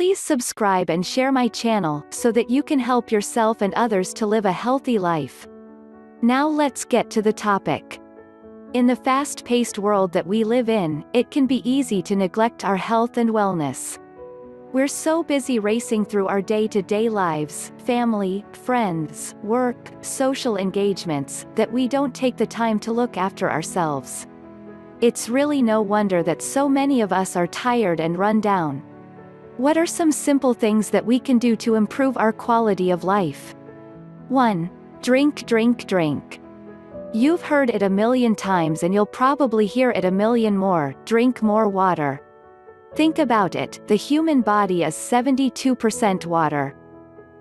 Please subscribe and share my channel so that you can help yourself and others to live a healthy life. Now let's get to the topic. In the fast-paced world that we live in, it can be easy to neglect our health and wellness. We're so busy racing through our day-to-day lives, family, friends, work, social engagements, that we don't take the time to look after ourselves. It's really no wonder that so many of us are tired and run down. What are some simple things that we can do to improve our quality of life? 1. Drink, drink, drink. You've heard it a million times and you'll probably hear it a million more: drink more water. Think about it, the human body is 72% water.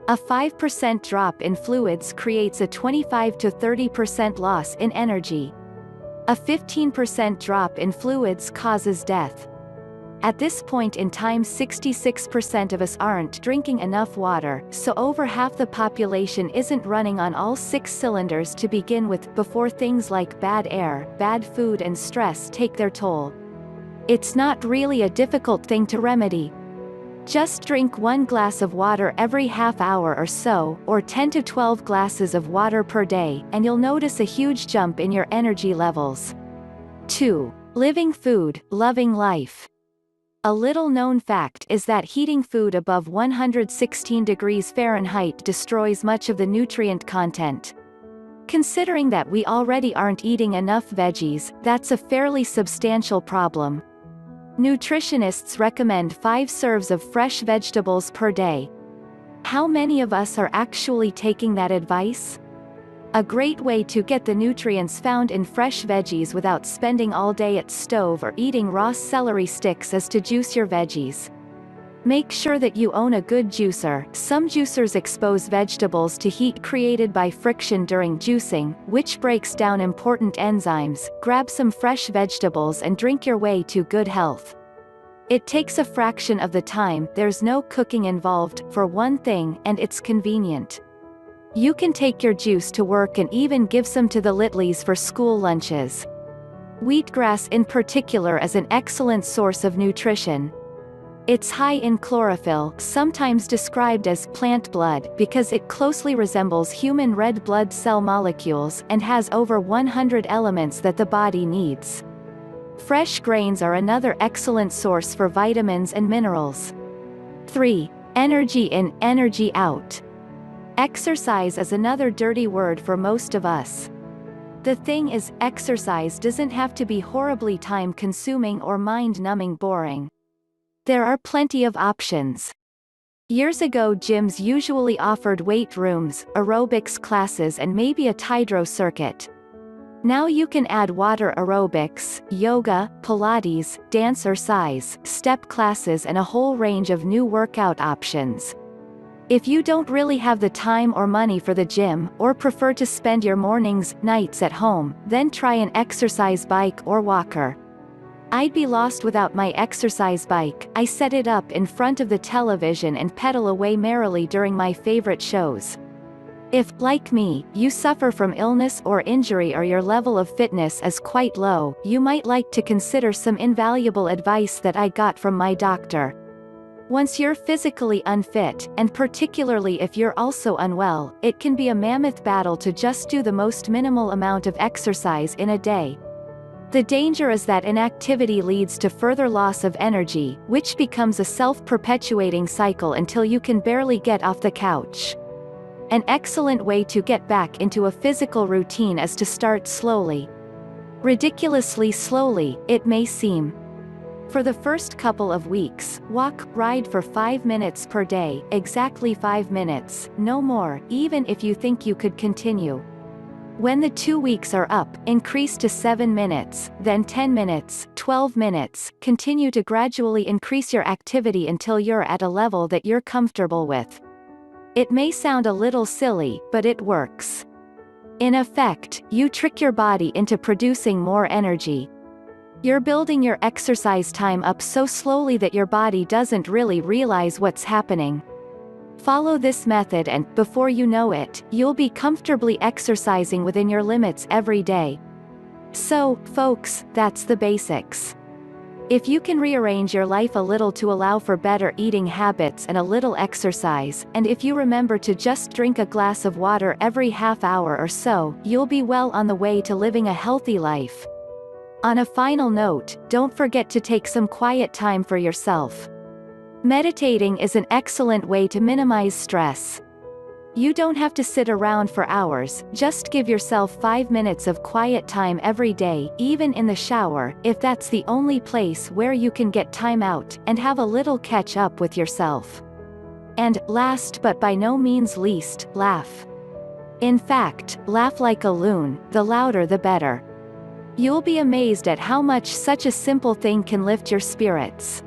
A 5% drop in fluids creates a 25 to 30% loss in energy. A 15% drop in fluids causes death. At this point in time, 66% of us aren't drinking enough water, so over half the population isn't running on all 6 cylinders to begin with, before things like bad air, bad food and stress take their toll. It's not really a difficult thing to remedy. Just drink 1 glass of water every half hour or so, or 10 to 12 glasses of water per day, and you'll notice a huge jump in your energy levels. 2. Living food, loving life. A little-known fact is that heating food above 116 degrees Fahrenheit destroys much of the nutrient content. Considering that we already aren't eating enough veggies, that's a fairly substantial problem. Nutritionists recommend 5 serves of fresh vegetables per day. How many of us are actually taking that advice? A great way to get the nutrients found in fresh veggies without spending all day at stove or eating raw celery sticks is to juice your veggies. Make sure that you own a good juicer. Some juicers expose vegetables to heat created by friction during juicing, which breaks down important enzymes. Grab some fresh vegetables and drink your way to good health. It takes a fraction of the time, there's no cooking involved, for one thing, and it's convenient. You can take your juice to work and even give some to the littlies for school lunches. Wheatgrass in particular is an excellent source of nutrition. It's high in chlorophyll, sometimes described as plant blood, because it closely resembles human red blood cell molecules, and has over 100 elements that the body needs. Fresh grains are another excellent source for vitamins and minerals. 3. Energy in, energy out. Exercise is another dirty word for most of us. The thing is, exercise doesn't have to be horribly time-consuming or mind-numbing boring. There are plenty of options. Years ago, gyms usually offered weight rooms, aerobics classes and maybe a Tidro circuit. Now you can add water aerobics, yoga, Pilates, dance or size, step classes and a whole range of new workout options. If you don't really have the time or money for the gym, or prefer to spend your mornings, nights at home, then try an exercise bike or walker. I'd be lost without my exercise bike. I set it up in front of the television and pedal away merrily during my favorite shows. If, like me, you suffer from illness or injury or your level of fitness is quite low, you might like to consider some invaluable advice that I got from my doctor. Once you're physically unfit, and particularly if you're also unwell, it can be a mammoth battle to just do the most minimal amount of exercise in a day. The danger is that inactivity leads to further loss of energy, which becomes a self-perpetuating cycle until you can barely get off the couch. An excellent way to get back into a physical routine is to start slowly. Ridiculously slowly, it may seem. For the first couple of weeks, walk, ride for 5 minutes per day, exactly 5 minutes, no more, even if you think you could continue. When the 2 weeks are up, increase to 7 minutes, then 10 minutes, 12 minutes, continue to gradually increase your activity until you're at a level that you're comfortable with. It may sound a little silly, but it works. In effect, you trick your body into producing more energy. You're building your exercise time up so slowly that your body doesn't really realize what's happening. Follow this method and, before you know it, you'll be comfortably exercising within your limits every day. So, folks, that's the basics. If you can rearrange your life a little to allow for better eating habits and a little exercise, and if you remember to just drink a glass of water every half hour or so, you'll be well on the way to living a healthy life. On a final note, don't forget to take some quiet time for yourself. Meditating is an excellent way to minimize stress. You don't have to sit around for hours, just give yourself 5 minutes of quiet time every day, even in the shower, if that's the only place where you can get time out, and have a little catch up with yourself. And, last but by no means least, laugh. In fact, laugh like a loon, the louder the better. You'll be amazed at how much such a simple thing can lift your spirits.